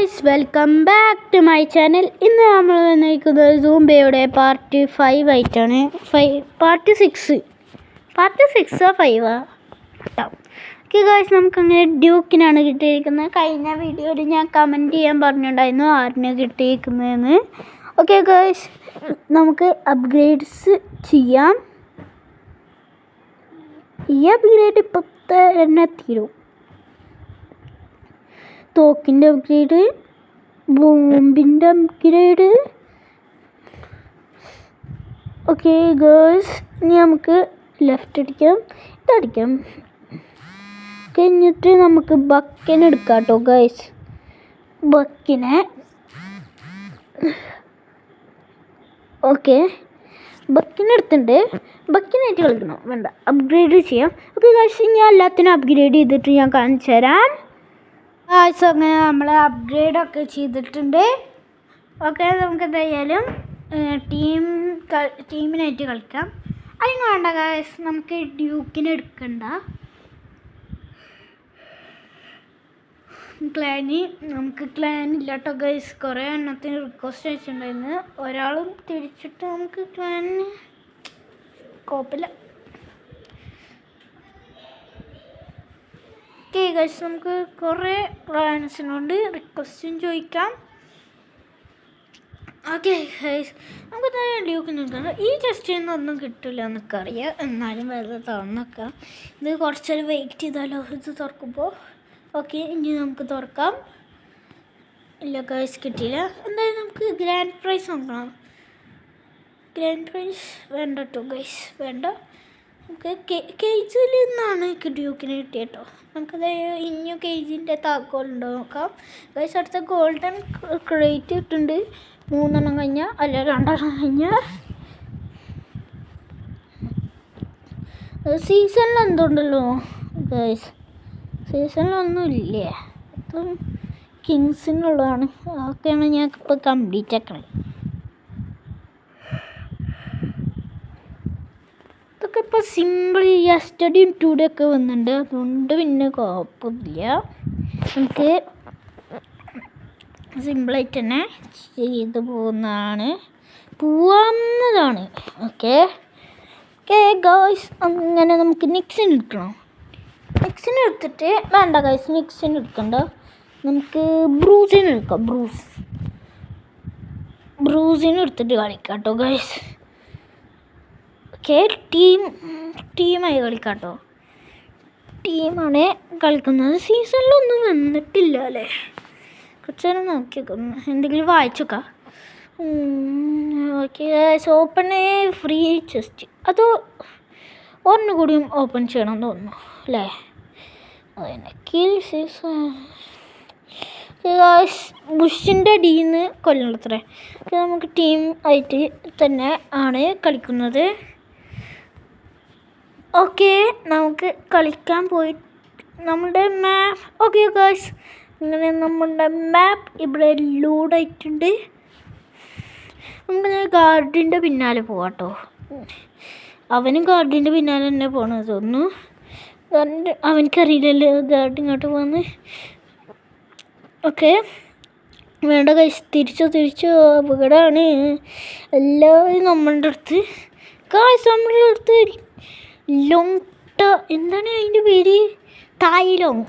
Guys, welcome back to my channel. ഇന്ന് നമ്മൾ വന്നിരിക്കുന്നത് സൂംബയുടെ പാർട്ട് 5 ആയിട്ടാണ്. പാർട്ട് 6 5 കേട്ടോ. ഓക്കെ ഗൈസ്, നമുക്കങ്ങനെ ഡ്യൂക്കിനാണ് കിട്ടിയിരിക്കുന്നത്. കഴിഞ്ഞ വീഡിയോയിൽ ഞാൻ കമൻറ്റ് ചെയ്യാൻ പറഞ്ഞിട്ടുണ്ടായിരുന്നു ആരിനെ കിട്ടിയിരിക്കുന്നതെന്ന്. ഓക്കെ ഗൈസ്, നമുക്ക് അപ്ഗ്രേഡ്സ് ചെയ്യാം. ഈ അപ്ഗ്രേഡ് ഇപ്പോഴത്തെ തന്നെ തീരും. തോക്കിൻ്റെ അപ്ഗ്രേഡ്, ബോംബിൻ്റെ അപ്ഗ്രേഡ്. ഓക്കെ ഗേൾസ്, ഇനി നമുക്ക് ലെഫ്റ്റ് അടിക്കാം, ഇതടിക്കാം. കഴിഞ്ഞിട്ട് നമുക്ക് ബക്കിനെ എടുക്കാം കേട്ടോ ഗേൾസ്. ബക്കിനെ എടുത്തിട്ടുണ്ട്. ബക്കിനായിട്ട് കളിക്കണം, വേണ്ട, അപ്ഗ്രേഡ് ചെയ്യാം. ഓക്കെ ഗേൾസ്, ഞാൻ എല്ലാത്തിനും അപ്ഗ്രേഡ് ചെയ്തിട്ട് ഞാൻ കാണിച്ചു തരാം. അങ്ങനെ നമ്മൾ അപ്ഗ്രേഡൊക്കെ ചെയ്തിട്ടുണ്ട്. ഓക്കെ, നമുക്ക് എന്തായാലും ടീമിനായിട്ട് കളിക്കാം. അതിന് വേണ്ട ഗൈസ്, നമുക്ക് ഡ്യൂക്കിനെ എടുക്കണ്ട. നമുക്ക് ക്ലാൻ ഇല്ല കേട്ടോ ഗൈസ്. കുറേ എണ്ണത്തിന് റിക്വസ്റ്റ് അയച്ചിട്ടുണ്ടായിരുന്നു. ഒരാളും തിരിച്ചിട്ട് നമുക്ക് ക്ലാനിന് കുഴപ്പമില്ല. ഓക്കെ ഗൈസ്, നമുക്ക് കുറേ ക്ലയൻസിനോട് റിക്വസ്റ്റും ചോദിക്കാം. ഓക്കെ ഗൈസ്, നമുക്ക് ഡ്യൂക്ക് നിൽക്കണം. ഈ ചെസ്റ്റിൽ നിന്നൊന്നും കിട്ടില്ല എന്നൊക്കെ അറിയാം, എന്നാലും വെറുതെ തുറന്നൊക്കാം. ഇത് കുറച്ചേരം വെയിറ്റ് ചെയ്താലോ ഇത് തുറക്കുമ്പോൾ. ഓക്കെ, ഇനി നമുക്ക് തുറക്കാം. ഇല്ല ഗൈസ്, കിട്ടിയില്ല. എന്തായാലും നമുക്ക് ഗ്രാൻഡ് പ്രൈസ് നോക്കണം. ഗ്രാൻഡ് പ്രൈസ് വേണ്ട കേട്ടോ ഗൈസ്, വേണ്ട. നമുക്ക് കേജിൽ നിന്നാണ് ഡ്യൂക്കിന് കിട്ടിയ കേട്ടോ. നമുക്കത് ഇനിയും കേജിൻ്റെ താക്കോലുണ്ടോ നോക്കാം ഗൈസ്. അടുത്ത ഗോൾഡൻ ക്രേറ്റ് ഇട്ടുണ്ട്. 3 എണ്ണം കഴിഞ്ഞാൽ, അല്ല 2 എണ്ണം കഴിഞ്ഞാൽ. സീസണിൽ എന്തുണ്ടല്ലോ ഗൈസ്, സീസണിലൊന്നും ഇല്ലേ, അതും കിങ്സിനുള്ളതാണ്. അതൊക്കെയാണ് ഞാൻ ഇപ്പോൾ കംപ്ലീറ്റ് ആക്കണത്. ഇതൊക്കെ ഇപ്പോൾ സിമ്പിൾ യെസ്റ്റർഡേയും ടുഡേ ഒക്കെ വന്നിട്ടുണ്ട്, അതുകൊണ്ട് പിന്നെ കുഴപ്പമില്ല. നമുക്ക് സിമ്പിളായിട്ട് തന്നെ ചെയ്ത് പോവുന്നതാണ്. ഓക്കെ ഗൈസ്, അങ്ങനെ നമുക്ക് നിക്സിന് എടുക്കണം. നിക്സിന് എടുത്തിട്ട് വേണ്ട ഗൈസ്, നിക്സിന് എടുക്കണ്ട, നമുക്ക് ബ്രൂസിന് എടുക്കാം. ബ്രൂസിന് എടുത്തിട്ട് കളിക്കാം കേട്ടോ ഗൈസ്. ഓക്കെ, ടീമായി കളിക്കാം കേട്ടോ. ടീമാണ് കളിക്കുന്നത്. സീസണിലൊന്നും വന്നിട്ടില്ല അല്ലേ, കുറച്ച് നേരം നോക്കി വെക്കുന്നു, എന്തെങ്കിലും വായിച്ചോക്കാം. Okay guys, open free chest, അത് ഒരെണ്ണം കൂടിയും ഓപ്പൺ ചെയ്യണമെന്ന് തോന്നുന്നു അല്ലേ. അതന്നെ കിൽ സീസൺ. ബുഷിൻ്റെ അടിയിൽ നിന്ന് കൊല്ലണത്രേ. നമുക്ക് ടീം ആയിട്ട് തന്നെ ആണ് കളിക്കുന്നത്. ഓക്കെ, നമുക്ക് കളിക്കാൻ പോയി നമ്മുടെ മാപ്പ്. ഓക്കെ ഗൈസ്, അങ്ങനെ നമ്മുടെ മാപ്പ് ഇവിടെ ലോഡായിട്ടുണ്ട്. നമുക്ക് ഗാർഡിൻ്റെ പിന്നാലെ പോകാം കേട്ടോ. അവനും ഗാർഡിൻ്റെ പിന്നാലെ തന്നെ പോകണമെന്ന് തോന്നുന്നു. അവനക്കറിയില്ലല്ലോ ഗാർഡ് ഇങ്ങോട്ട് പോകുന്നത്. ഓക്കെ, വേണ്ട ഗൈസ്, തിരിച്ചു അപകടമാണ്. എല്ലാവരും നമ്മളുടെ അടുത്ത് എന്താണ് അതിൻ്റെ പേര്, തായ്ലോങ്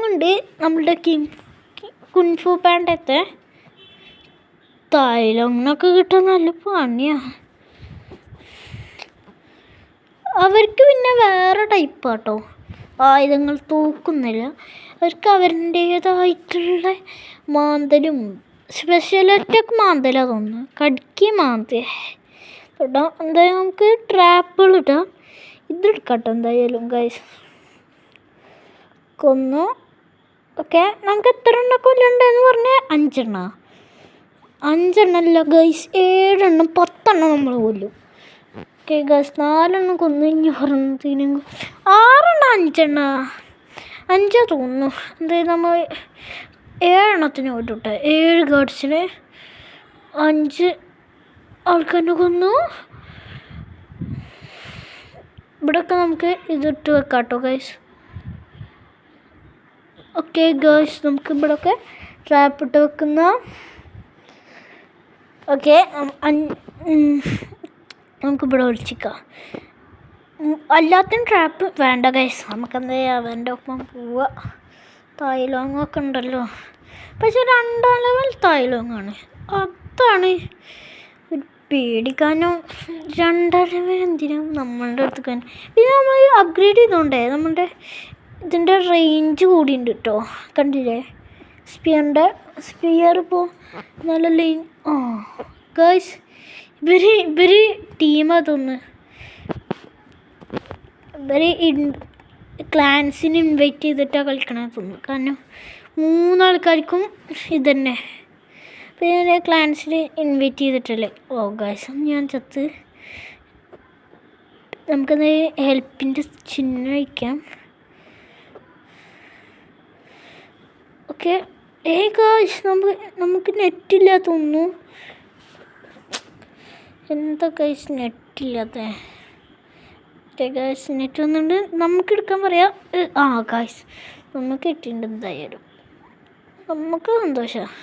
ഉണ്ട്. നമ്മളുടെ കുൻഫു പാൻഡത്തെ തായ്ലോങ്ങിനൊക്കെ കിട്ടാൻ നല്ല പണിയാണ്. അവർക്ക് പിന്നെ വേറെ ടൈപ്പാട്ടോ, ആയുധങ്ങൾ തൂക്കുന്നില്ല. അവർക്ക് അവരുടേതായിട്ടുള്ള മാന്തലും സ്പെഷ്യൽ അറ്റാക്ക് മാന്തലാണ് തോന്നുന്നു, കടിക്ക് മാന്ത ഇടാം. എന്തായാലും നമുക്ക് ട്രാപ്പുകൾ ഇടാം. ഇതെടുക്കാട്ടോ എന്തായാലും ഗൈസ്, കൊന്നു. ഓക്കെ, നമുക്ക് എത്ര എണ്ണം കൊല്ലുണ്ടെന്ന് പറഞ്ഞാൽ 5 എണ്ണമല്ല ഗൈസ്, 7 എണ്ണം 10 എണ്ണം നമ്മൾ കൊല്ലും. ഓക്കെ ഗൈസ്, 4 എണ്ണം കൊന്നു. ഇനി പറഞ്ഞതിനും 6 എണ്ണം 5 തോന്നുന്നു. എന്തായാലും നമ്മൾ 7 എണ്ണത്തിന് പോയിട്ടെ, 7 ഗാർഡ്സിന് 5 ആൾക്കാരെ കൊന്നു. ഇവിടെയൊക്കെ നമുക്ക് ഇതിട്ട് വെക്കാം കേട്ടോ ഗൈസ്. ഓക്കെ ഗേൾസ്, നമുക്ക് ഇവിടെയൊക്കെ ട്രാപ്പ് ഇട്ട് വെക്കുന്ന. ഓക്കെ, നമുക്കിവിടെ ഒളിച്ചിക്കാം. അല്ലാത്ത ട്രാപ്പ് വേണ്ട ഗൈസ്. നമുക്കെന്താ ചെയ്യുക, അവൻ്റെ ഒപ്പം പോവുക. തായ്ലോങ്ങൊക്കെ ഉണ്ടല്ലോ, പക്ഷെ 2ാം ലെവൽ തായ്ലോങ്ങാണ്. അതാണ് ഒരു പേടിക്കാനോ. 2ാം ലെവൽ എന്തിനാണ് നമ്മളുടെ അടുത്ത്? പിന്നെ നമ്മൾ അപ്ഗ്രേഡ് ചെയ്തോണ്ടേ നമ്മളുടെ ഇതിൻ്റെ റേഞ്ച് കൂടിയുണ്ട് കേട്ടോ. കണ്ടില്ലേ സ്പിയർ ഇപ്പോൾ നല്ല ലൈൻ. ഗൈസ്, ഇവർ ടീമാ തോന്നുന്നു. ഇവർ ക്ലാൻസിന് ഇൻവൈറ്റ് ചെയ്തിട്ടാണ് കളിക്കണമെന്ന് തോന്നുന്നു. കാരണം 3 ആൾക്കാർക്കും ഇതന്നെ. പിന്നെ ക്ലാൻസിന് ഇൻവൈറ്റ് ചെയ്തിട്ടല്ലേ. ഗൈസ്, ഞാൻ ചത്ത്. നമുക്കത് ഹെൽപ്പിൻ്റെ ചിഹ്നം വയ്ക്കാം. ഓക്കെ, ഗൈസ്, നമുക്ക് നെറ്റില്ല തോന്നുന്നു. എന്താ ഗൈസ് നെറ്റില്ലാത്ത? ഗൈസ് നെറ്റ് വന്നിട്ടുണ്ട്. നമുക്ക് എടുക്കാൻ പറയാം. ഗൈസ് നമുക്ക് കിട്ടിയിട്ടുണ്ട്. എന്തായാലും നമുക്ക് സന്തോഷമാണ്.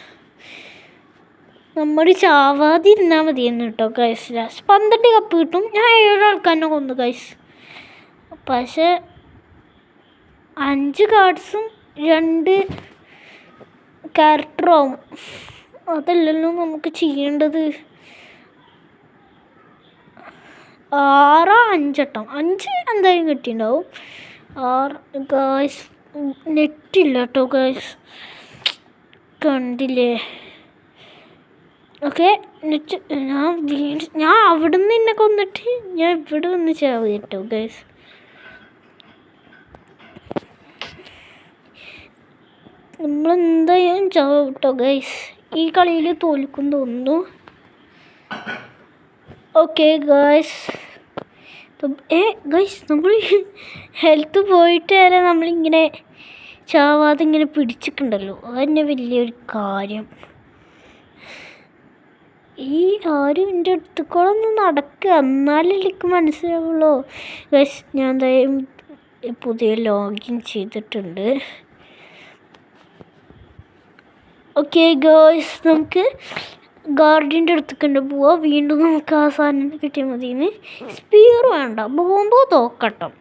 നമ്മൾ ചാവാതിരുന്നാൽ മതിയെന്ന് കേട്ടോ ഗൈസ്. ലാസ്റ്റ് 12 കപ്പ് കിട്ടും. ഞാൻ 7 ആൾക്കാരെ കൊന്നു ഗൈസ്. പക്ഷേ 5 കാർഡ്സും 2 ക്യാരക്ടറാവും. അതല്ലല്ലോ നമുക്ക് ചെയ്യേണ്ടത്. 6 5 5 എന്തായാലും കിട്ടിയിട്ടുണ്ടാവും. 6 ഗൈസ്. നെറ്റില്ല കേട്ടോ ഗൈസ്, കണ്ടില്ലേ? ഓക്കെ, നെറ്റ് ഞാൻ അവിടെ നിന്ന് എന്നെ കൊന്നിട്ട് ഞാൻ ഇവിടെ വന്ന് ചാവ് കേട്ടോ ഗൈസ്. നമ്മളെന്തായാലും ചാവ് കേട്ടോ ഗൈസ്. ഈ കളിയിൽ തോൽക്കും തോന്നുന്നു. ഓക്കെ ഗൈസ്, ഗൈസ് നമ്മൾ ഹെൽത്ത് പോയിട്ട് വരെ നമ്മളിങ്ങനെ ചാവാതെ ഇങ്ങനെ പിടിച്ചിട്ടുണ്ടല്ലോ. അതന്നെ വലിയൊരു കാര്യം. ഈ ആരും എൻ്റെ അടുത്തുകൂടെ ഒന്ന് നടക്കുക, എന്നാലും എനിക്ക് മനസ്സിലാവുള്ളൂ. ഗൈസ്, ഞാൻ എന്തായാലും പുതിയ ലോഗിൻ ചെയ്തിട്ടുണ്ട്. ഓക്കെ ഗൈസ്, നമുക്ക് ഗാർഡിൻ്റെ അടുത്തേക്ക് പോവാം. വീണ്ടും നമുക്ക് ആ സാധനം കിട്ടിയാൽ മതിയെന്ന്. സ്പിയർ വേണ്ട, ബോംബോ തോക്കട്ടം,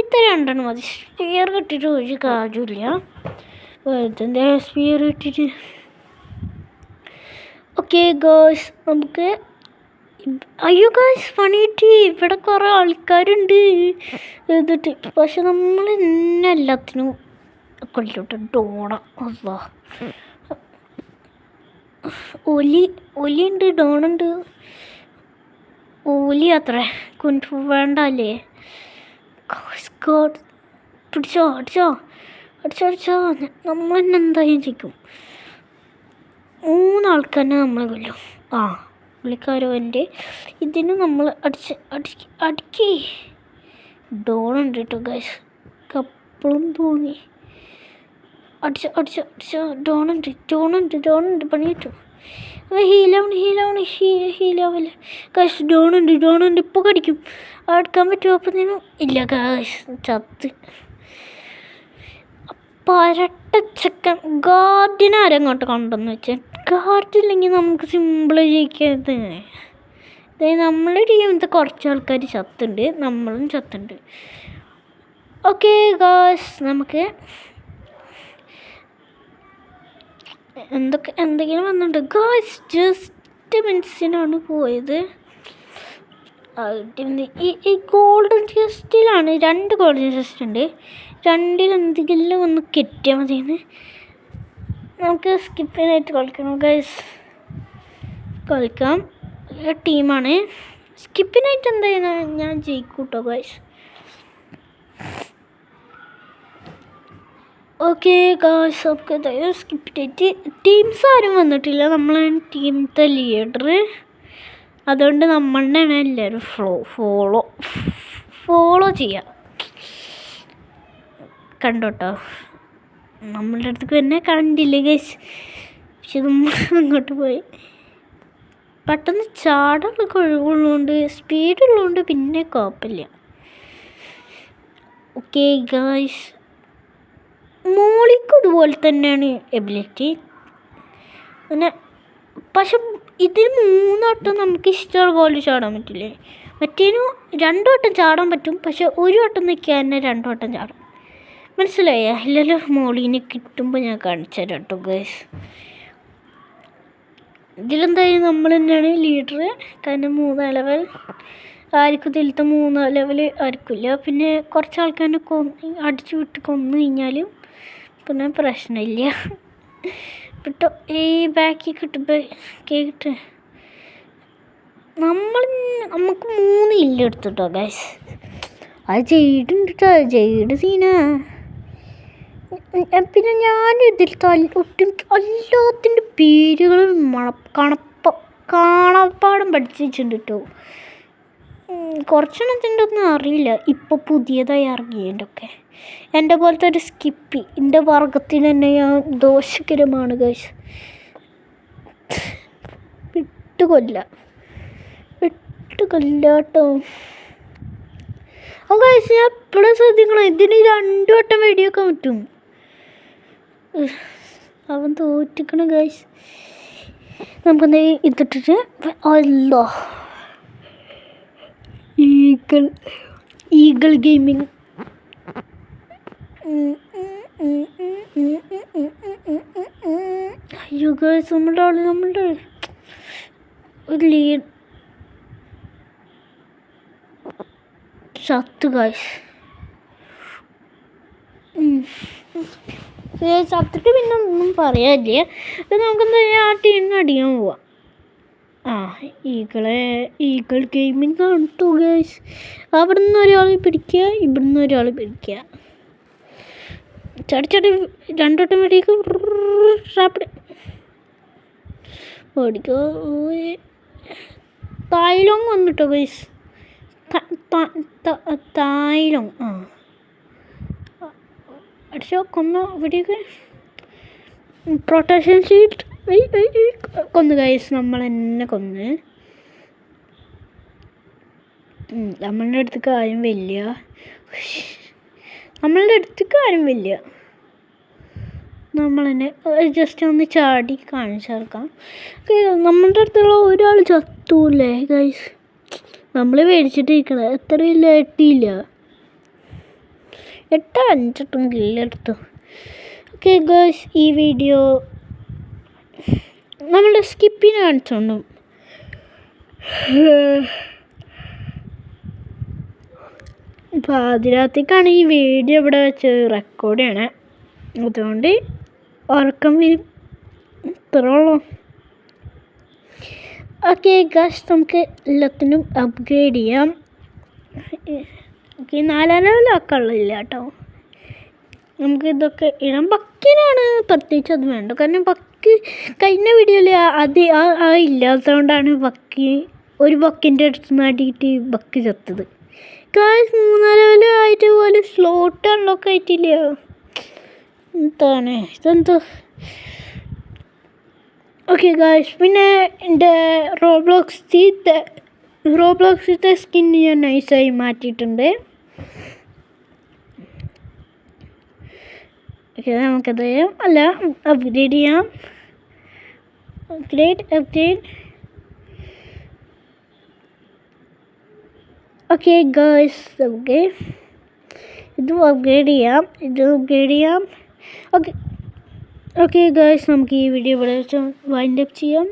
ഇത്ര 2 മതി. സ്പിയർ കിട്ടിയിട്ട് ഒരു കാര്യമില്ല. വെറുതെ സ്പിയർ കിട്ടിയിട്ട്. ഓക്കെ ഗേൾസ്, നമുക്ക് അയ്യോ ഗേൾസ് പണിയിട്ട് ഇവിടെ കുറേ ആൾക്കാരുണ്ട് എന്നിട്ട്. പക്ഷെ നമ്മൾ ഇന്നെ എല്ലാത്തിനും കൊല്ലോട്ടെ. ഡോണ അല്ലാ, ഒലിയുണ്ട്, ഡോണുണ്ട്. ഓലി അത്ര കൊണ്ടു വേണ്ടല്ലേ. പിടിച്ചോ, അടിച്ചോ. നമ്മൾ തന്നെ എന്തായാലും ചെയ്യും. 3 ആൾക്കാരെ നമ്മൾ കൊല്ലും. പുള്ളിക്കാരോ എൻ്റെ ഇതിന് നമ്മൾ അടിക്കേ. ഡോണുണ്ട് കേട്ടോ ഗൈസ്, കപ്പളും തോന്നി. അടിച്ചോ. ഡോണുണ്ട് പണി കിട്ടും. ഹീലാവില്ല ഗൈസ്. ഡോണുണ്ട് ഇപ്പോൾ കടിക്കും. അടുക്കാൻ പറ്റുമോ? അപ്പത്തേനും ഇല്ല ഗൈസ്, ചത്ത്. പരട്ടച്ചക്കൻ ഗാർഡിനെ ആരങ്ങോട്ട് കൊണ്ടുവന്ന് വെച്ചാൽ ഗാർഡില്ലെങ്കിൽ നമുക്ക് സിമ്പിള് ജയിക്കരുത്. അതായത് നമ്മുടെ ടീമിലത്തെ കുറച്ച് ആൾക്കാർ ചത്തുണ്ട്, നമ്മളും ചത്തുണ്ട്. ഓക്കെ ഗായ്സ്, നമുക്ക് എന്തെങ്കിലും വന്നിട്ടുണ്ട് ഗായ്സ്. ജസ്റ്റ് മിനിറ്റ്സിനാണ് പോയത്. ഈ ഗോൾഡൻ ചെസ്റ്റിലാണ് 2 ഗോൾഡൻ ചെസ്റ്റ് ഉണ്ട്. 2-ൽ എന്തെങ്കിലും ഒന്ന് കിട്ടിയാൽ മതിയെന്ന്. നമുക്ക് സ്കിപ്പിനായിട്ട് കളിക്കണം ഗൈസ്. കളിക്കാം. ടീമാണ് സ്കിപ്പിനായിട്ട്. എന്തായാലും ഞാൻ ജയിക്കും കേട്ടോ ഗൈസ്. ഓക്കെ ഗൈസ്, നമുക്ക് എന്തായാലും സ്കിപ്പിനായിട്ട്. ടീംസ് ആരും വന്നിട്ടില്ല, നമ്മളാണ് ടീമിലത്തെ ലീഡർ. അതുകൊണ്ട് നമ്മളുടെയാണ് എല്ലാവരും ഫോളോ ചെയ്യുക. കണ്ടോട്ടോ, നമ്മളുടെ അടുത്തേക്ക് തന്നെ കണ്ടില്ലേ ഗൈസ്. പക്ഷെ നമ്മൾ അങ്ങോട്ട് പോയി. പെട്ടെന്ന് ചാടാനുള്ള കഴിവുള്ളതുകൊണ്ട്, സ്പീഡുള്ളതുകൊണ്ട് പിന്നെ കുഴപ്പമില്ല. ഓക്കെ ഗൈസ്, മോളിക്കും ഇതുപോലെ തന്നെയാണ് എബിലിറ്റി. പിന്നെ പക്ഷെ ഇതിൽ 3 വട്ടം നമുക്ക് ഇഷ്ടമുള്ള പോലെ ചാടാൻ പറ്റില്ലേ? മറ്റേനും 2 വട്ടം ചാടാൻ പറ്റും, പക്ഷെ 1 വട്ടം നിൽക്കുക തന്നെ 2 വട്ടം ചാടും. മനസ്സിലായോ? ഇല്ലല്ലോ, മോളീനെ കിട്ടുമ്പോൾ ഞാൻ കാണിച്ചു തരാം കേട്ടോ ഗൈസ്. ഇതിലെന്തായാലും നമ്മൾ തന്നെയാണ് ലീഡർ. കാരണം 3 ലെവൽ ആർക്കും ഇതിലത്തെ 3 ലെവൽ ആർക്കില്ല. പിന്നെ കുറച്ച് ആൾക്കാരെ അടിച്ചു വിട്ട് കൊന്നു കഴിഞ്ഞാലും പിന്നെ പ്രശ്നമില്ല കേട്ടോ. ഈ ബാക്കി കിട്ടുമ്പോൾ കേട്ട് നമുക്ക് 3 ഇല്ല എടുത്തിട്ടോ ഗൈസ്. അത് ചെയ്തിട്ടുണ്ട് കേട്ടോ, ചെയ്തിട്ട് സീനാ. പിന്നെ ഞാൻ ഇതിൽ ഒട്ടും എല്ലാത്തിൻ്റെ പേരുകളും കാണാപ്പാടം പഠിച്ചു വെച്ചിട്ടുണ്ട് കേട്ടോ. കുറച്ചെണ്ണത്തിൻ്റെ ഒന്നും അറിയില്ല, ഇപ്പോൾ പുതിയതായി ഇറങ്ങിയതിൻ്റെയൊക്കെ. എൻ്റെ പോലത്തെ ഒരു സ്കിപ്പി എൻ്റെ വർഗത്തിന് തന്നെ ഞാൻ ദോഷകരമാണ് ഗൈസ്. വിട്ടുകൊല്ല കേട്ടോ. ഓ ഗൈസ്, ഞാൻ എപ്പോഴും ശ്രദ്ധിക്കണം, ഇതിന് 2 വട്ടം വെടിയൊക്കെ പറ്റും. അവൻ തോറ്റിക്കണം ഗൈസ്. നമുക്കെന്താ ഇതിട്ടിട്ട് അല്ലോ ഈഗിൾ ഗെയിമിങ്. അയ്യോ ഗൈസ്, നമ്മളുടെ ഒരു ലീഡ് ചത്ത് ഗൈസ്. ചത്തിട്ട് പിന്നെ ഒന്നും പറയാനില്ല. അത് നമുക്കെന്താ ആ ടീമിന് അടിക്കാൻ പോവാം. ഈഗിൾ ഗെയിമിങ് കാണട്ടോ ഗൈസ്. അവിടെ നിന്ന് ഒരാൾ പിടിക്കുക, ഇവിടെ നിന്ന് ഒരാൾ പിടിക്കുക. ചടി 2 വട്ടം വേടിക്ക് ഓടിക്കോ. തായ്ലോങ് വന്നിട്ടോ ഗൈസ്. തായ്ലോങ് അടിച്ചോ, കൊന്നോ ഇവിടെയൊക്കെ. പ്രൊട്ടക്ഷൻ ഷീൽഡ് കൊന്നു ഗൈസ്. നമ്മൾ തന്നെ കൊന്ന്. നമ്മളുടെ അടുത്തേക്ക് ആരും വലിയ നമ്മൾ തന്നെ ജസ്റ്റ് ഒന്ന് ചാടി കാണിച്ചേർക്കാം. നമ്മളുടെ അടുത്തുള്ള ഒരാൾ ചത്തൂല്ലേ ഗൈസ്. നമ്മൾ മേടിച്ചിട്ടിരിക്കണ എത്രയില്ല, 8 കില്ലെടുത്തു. ഓക്കെ ഗൈസ്, ഈ വീഡിയോ നമ്മളുടെ സ്കിപ്പിന് കാണിച്ചോണ്ടു. പാതിരാത്രിക്കാണ് ഈ വീഡിയോ ഇവിടെ വെച്ച് റെക്കോർഡ് ചെയ്യണേ, അതുകൊണ്ട് ഉറക്കം വരും. ഇത്രയുള്ളൂ. ഓക്കെ ഗൈസ്, നമുക്ക് എല്ലാത്തിനും അപ്ഗ്രേഡ് ചെയ്യാം. ഓക്കെ, 4 ലെവലാക്കാനുള്ളില്ല കേട്ടോ. നമുക്ക് ഇതൊക്കെ ഇടാം. ബക്കിനാണ് പ്രത്യേകിച്ച് അത് വേണ്ട, കാരണം ബക്ക് കഴിഞ്ഞ വീഡിയോയിൽ അത് ഇല്ലാത്തതുകൊണ്ടാണ് ഒരു ബക്കിൻ്റെ അടുത്ത് നാട്ടിയിട്ട് ബക്ക് ചത്തത്. ഗൈസ്, 3 ലെവൽ ആയിട്ട് പോലെ സ്ലോട്ട് അൺലോക്ക് ആയിട്ടില്ല. എന്താണ് ഇതെന്തോ. ഓക്കെ ഗൈസ്, പിന്നെ എൻ്റെ റോബ്ലോക്സിത്തെ സ്കിന്ന് ഞാൻ നൈസായി മാറ്റിയിട്ടുണ്ട്. ഓക്കെ, നമുക്കത് അപ്ഗ്രേഡ് ചെയ്യാം. അപ്ഗ്രേഡ് ഓക്കെ ഗൈസ്, നമുക്ക് ഇത് അപ്ഗ്രേഡ് ചെയ്യാം. ഓക്കെ ഗൈസ്, നമുക്ക് ഈ വീഡിയോ ഇവിടെ വെച്ച് വൈൻഡ് അപ്പ് ചെയ്യാം.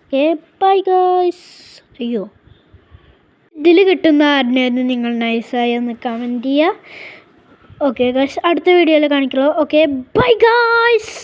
Okay, bye guys. അയ്യോ, ഇതിൽ കിട്ടുന്ന ആരിനായിരുന്നു നിങ്ങൾ നൈസായി ഒന്ന് കമൻറ്റ് ചെയ്യുക. ഓക്കെ ഗൈസ്, അടുത്ത വീഡിയോയിൽ കാണിക്കലോ. Okay, bye guys.